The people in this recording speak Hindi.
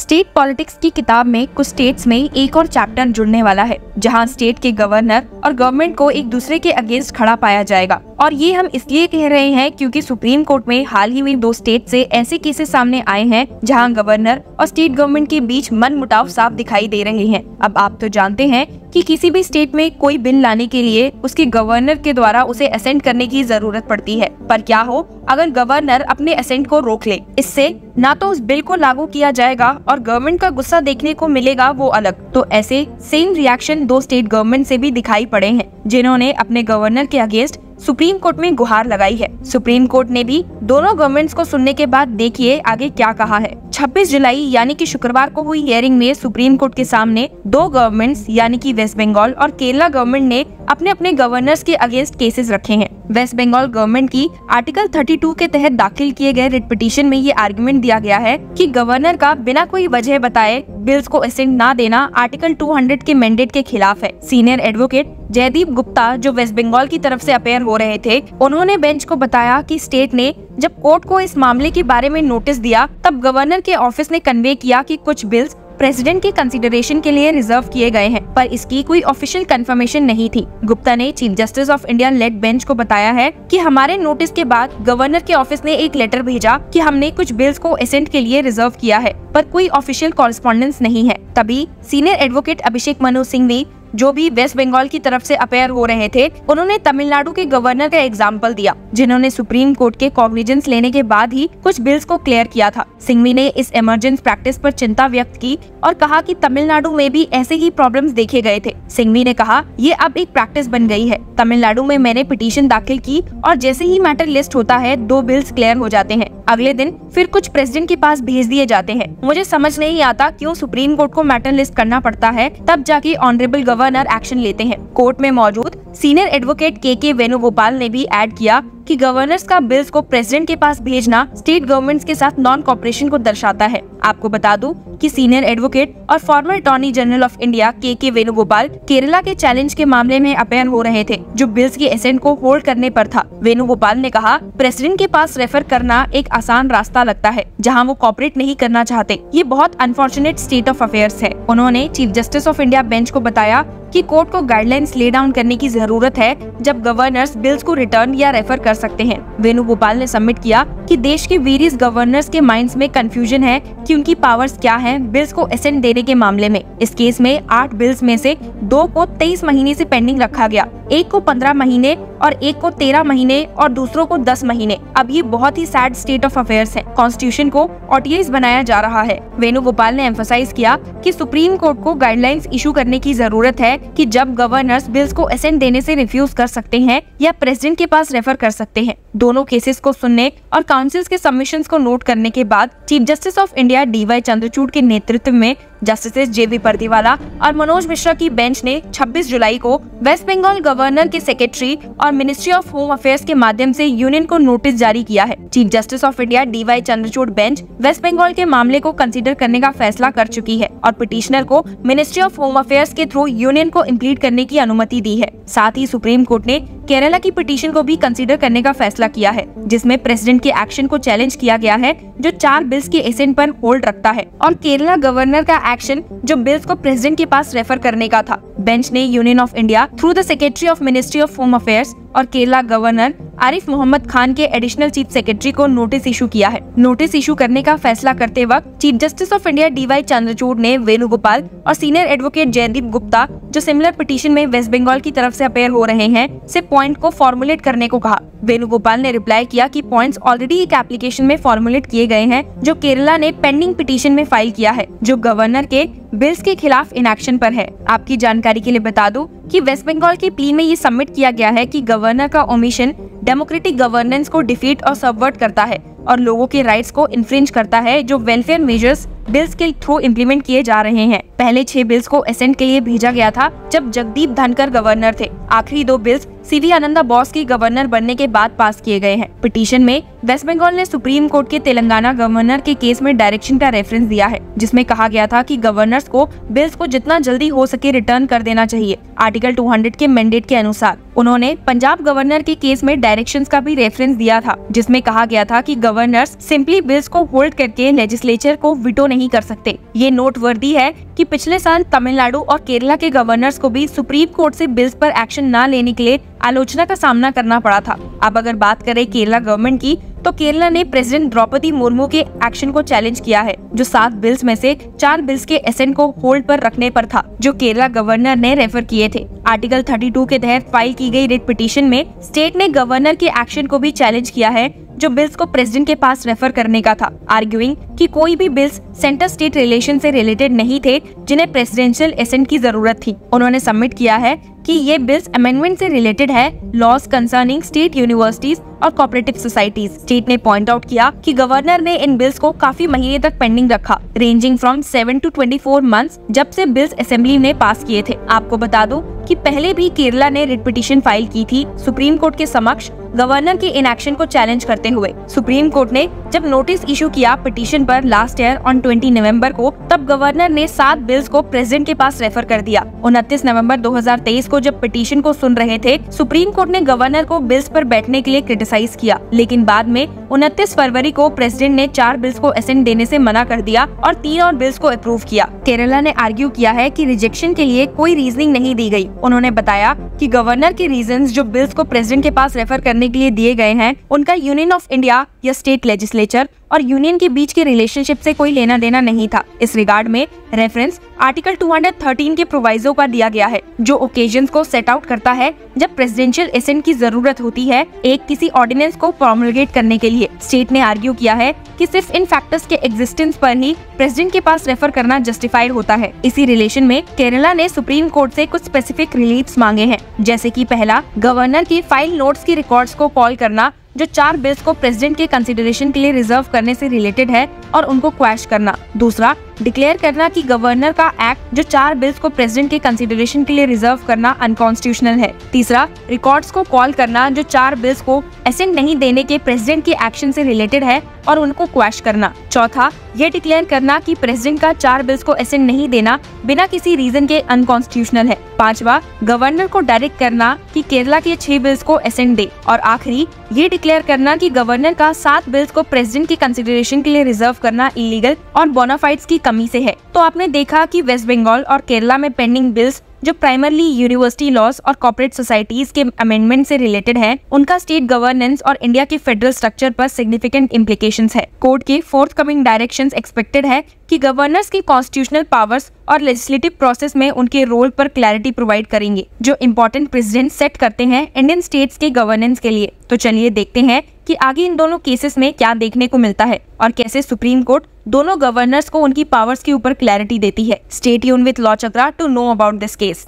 स्टेट पॉलिटिक्स की किताब में कुछ स्टेट्स में एक और चैप्टर जुड़ने वाला है जहां स्टेट के गवर्नर और गवर्नमेंट को एक दूसरे के अगेंस्ट खड़ा पाया जाएगा। और ये हम इसलिए कह रहे हैं क्योंकि सुप्रीम कोर्ट में हाल ही में 2 स्टेट से ऐसे केसेस सामने आए हैं जहां गवर्नर और स्टेट गवर्नमेंट के बीच मनमुटाव साफ दिखाई दे रहे हैं। अब आप तो जानते हैं कि किसी भी स्टेट में कोई बिल लाने के लिए उसके गवर्नर के द्वारा उसे असेंट करने की जरूरत पड़ती है, पर क्या हो अगर गवर्नर अपने असेंट को रोक ले। इससे ना तो उस बिल को लागू किया जाएगा और गवर्नमेंट का गुस्सा देखने को मिलेगा, वो अलग। तो ऐसे सेम रिएक्शन 2 स्टेट गवर्नमेंट से भी दिखाई पड़े हैं जिन्होंने अपने गवर्नर के अगेंस्ट सुप्रीम कोर्ट में गुहार लगाई है। सुप्रीम कोर्ट ने भी दोनों गवर्नमेंट्स को सुनने के बाद देखिए आगे क्या कहा है। 26 जुलाई यानी कि शुक्रवार को हुई हियरिंग में सुप्रीम कोर्ट के सामने 2 गवर्नमेंट्स यानी कि वेस्ट बंगाल और केरला गवर्नमेंट ने अपने अपने गवर्नर्स के अगेंस्ट केसेस रखे हैं। वेस्ट बंगाल गवर्नमेंट की आर्टिकल 32 के तहत दाखिल किए गए रिट पिटीशन में ये आर्गुमेंट दिया गया है कि गवर्नर का बिना कोई वजह बताए बिल्स को असेंट ना देना आर्टिकल 200 के मैंडेट के खिलाफ है। सीनियर एडवोकेट जयदीप गुप्ता जो वेस्ट बंगाल की तरफ से अपेयर हो रहे थे, उन्होंने बेंच को बताया कि स्टेट ने जब कोर्ट को इस मामले के बारे में नोटिस दिया तब गवर्नर के ऑफिस ने कन्वे किया कि कुछ बिल्स प्रेसिडेंट के कंसिडरेशन के लिए रिजर्व किए गए हैं, पर इसकी कोई ऑफिशियल कंफर्मेशन नहीं थी। गुप्ता ने chief justice of India lead bench को बताया है कि हमारे नोटिस के बाद गवर्नर के ऑफिस ने एक लेटर भेजा कि हमने कुछ बिल्स को असेंट के लिए रिजर्व किया है, पर कोई ऑफिशियल कॉरेस्पॉन्डेंस नहीं है। तभी सीनियर एडवोकेट अभिषेक मनु सिंघवी जो भी वेस्ट बंगाल की तरफ से अपेयर हो रहे थे, उन्होंने तमिलनाडु के गवर्नर का एग्जाम्पल दिया जिन्होंने सुप्रीम कोर्ट के कॉग्निजेंस लेने के बाद ही कुछ बिल्स को क्लियर किया था। सिंघवी ने इस इमरजेंस प्रैक्टिस पर चिंता व्यक्त की और कहा कि तमिलनाडु में भी ऐसे ही प्रॉब्लम्स देखे गए थे। सिंघवी ने कहा ये अब एक प्रैक्टिस बन गई है। तमिलनाडु में मैंने पिटीशन दाखिल की और जैसे ही मैटर लिस्ट होता है 2 बिल्स क्लियर हो जाते हैं, अगले दिन फिर कुछ प्रेसिडेंट के पास भेज दिए जाते हैं। मुझे समझ नहीं आता क्यों सुप्रीम कोर्ट को मैटर लिस्ट करना पड़ता है, तब जाके ऑनरेबल गवर्नर एक्शन लेते हैं। कोर्ट में मौजूद सीनियर एडवोकेट के वेणुगोपाल ने भी ऐड किया कि गवर्नर्स का बिल्स को प्रेसिडेंट के पास भेजना स्टेट गवर्नमेंट्स के साथ नॉन कॉपरेशन को दर्शाता है। आपको बता दूं कि सीनियर एडवोकेट और farmer attorney general of India के वेणुगोपाल केरला के चैलेंज के मामले में अपेयर हो रहे थे जो बिल्स के एसेंट को होल्ड करने पर था। वेणुगोपाल ने कहा प्रेसिडेंट के पास रेफर करना एक आसान रास्ता लगता है जहां वो कॉपरेट नहीं करना चाहते। ये बहुत अनफॉर्चुनेट स्टेट ऑफ अफेयर्स है। उन्होंने chief justice of India bench को बताया कि कोर्ट को गाइडलाइंस ले डाउन करने की जरूरत है जब गवर्नर्स बिल्स को रिटर्न या रेफर कर सकते हैं। वेणुगोपाल ने सबमिट किया कि देश के वेरियस गवर्नर्स के माइंड्स में कंफ्यूजन है कि उनकी पावर्स क्या हैं बिल्स को असेंट देने के मामले में। इस केस में 8 बिल्स में से 2 को 23 महीने से पेंडिंग रखा गया, एक को 15 महीने और एक को 13 महीने और दूसरों को 10 महीने। अब ये बहुत ही सैड स्टेट ऑफ अफेयर्स है। कॉन्स्टिट्यूशन को OTIs बनाया जा रहा है। वेणुगोपाल ने एम्फसाइज किया कि सुप्रीम कोर्ट को गाइडलाइंस इशू करने की जरूरत है कि जब गवर्नर्स बिल्स को असेंट देने से रिफ्यूज कर सकते हैं या प्रेसिडेंट के पास रेफर कर सकते हैं। दोनों केसेस को सुनने और काउंसिल्स के सबमिशंस को नोट करने के बाद chief justice of India DY Chandrachud के नेतृत्व में जस्टिस JB पर्दीवाला और मनोज मिश्रा की बेंच ने 26 जुलाई को वेस्ट बंगाल गवर्नर के सेक्रेटरी और मिनिस्ट्री ऑफ होम अफेयर्स के माध्यम से यूनियन को नोटिस जारी किया है। Chief justice of India DY Chandrachud bench West Bengal के मामले को कंसीडर करने का फैसला कर चुकी है और पिटिशनर को मिनिस्ट्री ऑफ होम अफेयर्स के थ्रू यूनियन को इम्प्लीट करने की अनुमति दी है। साथ ही सुप्रीम कोर्ट ने केरला की पिटीशन को भी कंसीडर करने का फैसला किया है जिसमें प्रेसिडेंट के एक्शन को चैलेंज किया गया है जो 4 बिल्स के एसेंट पर होल्ड रखता है और केरला गवर्नर का एक्शन जो बिल्स को प्रेसिडेंट के पास रेफर करने का था। बेंच ने union of India through the secretary of ministry of home affairs और केरला गवर्नर आरिफ मोहम्मद खान के एडिशनल चीफ सेक्रेटरी को नोटिस इशू किया है। नोटिस इशू करने का फैसला करते वक्त chief justice of India DY Chandrachud ने वेणुगोपाल और सीनियर एडवोकेट जयदीप गुप्ता जो सिमिलर पिटीशन में वेस्ट बंगाल की तरफ से अपेयर हो रहे हैं से पॉइंट को फॉर्मुलेट करने को कहा। वेणुगोपाल ने रिप्लाई किया कि पॉइंट्स ऑलरेडी एक एप्लीकेशन में फॉर्मुलेट किए गए हैं जो केरला ने पेंडिंग पिटीशन में फाइल किया है जो गवर्नर के बिल्स के खिलाफ इनएक्शन पर है। आपकी जानकारी के लिए बता दूं कि वेस्ट बंगाल की प्ली में ये सबमिट किया गया है कि गवर्नर का ओमिशन डेमोक्रेटिक गवर्नेंस को डिफीट और सबवर्ट करता है और लोगों के राइट्स को इन्फ्रिंज करता है जो वेलफेयर मेजर्स बिल्स के थ्रू इम्प्लीमेंट किए जा रहे हैं। पहले 6 बिल्स को असेंट के लिए भेजा गया था जब जगदीप धनखड़ गवर्नर थे। आखिरी 2 बिल्स सीवी आनंदा बोस के गवर्नर बनने के बाद पास किए गए हैं। पिटीशन में वेस्ट बंगाल ने सुप्रीम कोर्ट के तेलंगाना गवर्नर के केस में डायरेक्शन का रेफरेंस दिया है, जिसमें कहा गया था कि गवर्नर्स को बिल्स को जितना जल्दी हो सके रिटर्न कर देना चाहिए आर्टिकल 200 के मैंडेट के अनुसार। उन्होंने पंजाब गवर्नर के केस में डायरेक्शंस का भी रेफरेंस दिया था, जिसमें कहा गया था कि गवर्नर्स सिंपली बिल्स को होल्ड करके लेजिस्लेचर को वीटो नहीं कर सकते। ये नोटवर्दी है कि पिछले साल तमिलनाडु और केरला के गवर्नर्स को भी सुप्रीम कोर्ट से बिल्स पर एक्शन न लेने के लिए आलोचना का सामना करना पड़ा था। अब अगर बात करें केरला गवर्नमेंट की, तो केरला ने प्रेसिडेंट द्रौपदी मुर्मू के एक्शन को चैलेंज किया है, जो 7 बिल्स में से 4 बिल्स के एसेंट को होल्ड पर रखने पर था, जो केरला गवर्नर ने रेफर किए थे। आर्टिकल 32 के तहत फाइल की गई रिट पिटीशन में स्टेट ने गवर्नर के एक्शन को भी चैलेंज किया है, जो बिल्स को प्रेसिडेंट के पास रेफर करने का था, आर्ग्यूइंग कि कोई भी बिल्स सेंटर स्टेट रिलेशन से रिलेटेड नहीं थे जिन्हें प्रेसिडेंशियल एसेंट की जरूरत थी। उन्होंने सबमिट किया है कि ये बिल्स अमेंडमेंट से रिलेटेड है लॉज कंसर्निंग स्टेट यूनिवर्सिटीज और कोऑपरेटिव सोसाइटीज। स्टेट ने पॉइंट आउट किया कि गवर्नर ने इन बिल्स को काफी महीने तक पेंडिंग रखा, रेंजिंग फ्रॉम 7 to 24 मंथ्स, जब से बिल्स असेंबली ने पास किए थे। आपको बता दूं कि पहले भी केरला ने रिट पिटीशन फाइल की थी सुप्रीम कोर्ट के समक्ष गवर्नर के इनएक्शन को चैलेंज करते हुए। सुप्रीम कोर्ट ने जब नोटिस इशू किया पिटीशन पर लास्ट ईयर ऑन 20 नवंबर को, तब गवर्नर ने 7 बिल्स को प्रेसिडेंट के पास रेफर कर दिया। 29 नवंबर 2023 को जब पिटीशन को सुन रहे थे, सुप्रीम कोर्ट ने गवर्नर को बिल्स पर बैठने के लिए क्रिटिसाइज किया, लेकिन बाद में 29 फरवरी को प्रेसिडेंट ने 4 बिल्स को एसेंट देने से मना कर दिया और 3 और बिल्स को अप्रूव किया। केरला ने आर्ग्यू किया है कि रिजेक्शन के लिए कोई रीजनिंग नहीं दी गई। उन्होंने बताया कि गवर्नर के रीजंस जो बिल्स को प्रेसिडेंट के पास रेफर करने के लिए दिए गए हैं, उनका यूनियन ऑफ इंडिया या स्टेट लेजिस्लेचर और यूनियन के बीच के रिलेशनशिप से कोई लेना देना नहीं था। इस रिगार्ड में रेफरेंस आर्टिकल 213 के प्रोवाइजो का दिया गया है, जो ओकेजन्स को सेट आउट करता है जब प्रेसिडेंशियल एसेंट की जरूरत होती है एक किसी ऑर्डिनेंस को प्रोमलगेट करने के लिए। स्टेट ने आर्ग्यू किया है कि सिर्फ इन फैक्टर्स के एग्जिस्टेंस पर ही प्रेसिडेंट के पास रेफर करना जस्टिफाइड होता है। इसी रिलेशन में केरला ने सुप्रीम कोर्ट से कुछ स्पेसिफिक रिलीफ्स मांगे हैं, जैसे कि पहला, गवर्नर की फाइल नोट्स की रिकॉर्ड्स को कॉल करना जो 4 बिल्स को प्रेसिडेंट के कंसिडरेशन के लिए रिजर्व करने से रिलेटेड है और उनको क्वैश करना। दूसरा, डिक्लेयर करना कि गवर्नर का एक्ट जो 4 बिल्स को प्रेसिडेंट के कंसिडरेशन के लिए रिजर्व करना अनकॉन्स्टिट्यूशनल है। तीसरा, रिकॉर्ड्स को कॉल करना जो 4 बिल्स को एसेंट नहीं देने के प्रेसिडेंट के एक्शन से रिलेटेड है और उनको क्वैश करना। चौथा, ये डिक्लेयर करना कि प्रेसिडेंट का 4 बिल्स को एसेंट नहीं देना बिना किसी रीजन के अनकॉन्स्टिट्यूशनल है। पांचवा, गवर्नर को डायरेक्ट करना कि केरला के 6 बिल्स को एसेंट दे। और आखिरी, ये डिक्लेयर करना कि गवर्नर का 7 बिल्स को प्रेसिडेंट की कंसिडरेशन के लिए रिजर्व करना इलीगल और बोनाफाइड्स की कमी से है। तो आपने देखा कि वेस्ट बंगाल और केरला में पेंडिंग बिल्स जो प्राइमरली यूनिवर्सिटी लॉज और कॉर्पोरेट सोसाइटीज के अमेंडमेंट से रिलेटेड है, उनका स्टेट गवर्नेंस और इंडिया के फेडरल स्ट्रक्चर पर सिग्निफिकेंट इम्प्लीकेशंस है। कोर्ट के फोर्थकमिंग डायरेक्शंस एक्सपेक्टेड है कि गवर्नर्स की कॉन्स्टिट्यूशनल पावर्स और लेजिस्लेटिव प्रोसेस में उनके रोल पर क्लैरिटी प्रोवाइड करेंगे, जो इम्पोर्टेंट प्रेसिडेंट सेट करते हैं इंडियन स्टेट्स के गवर्नेंस के लिए। तो चलिए देखते हैं कि आगे इन दोनों केसेस में क्या देखने को मिलता है और कैसे सुप्रीम कोर्ट दोनों गवर्नर्स को उनकी पावर्स के ऊपर क्लैरिटी देती है। Stay tuned with law Chakra to know about this case.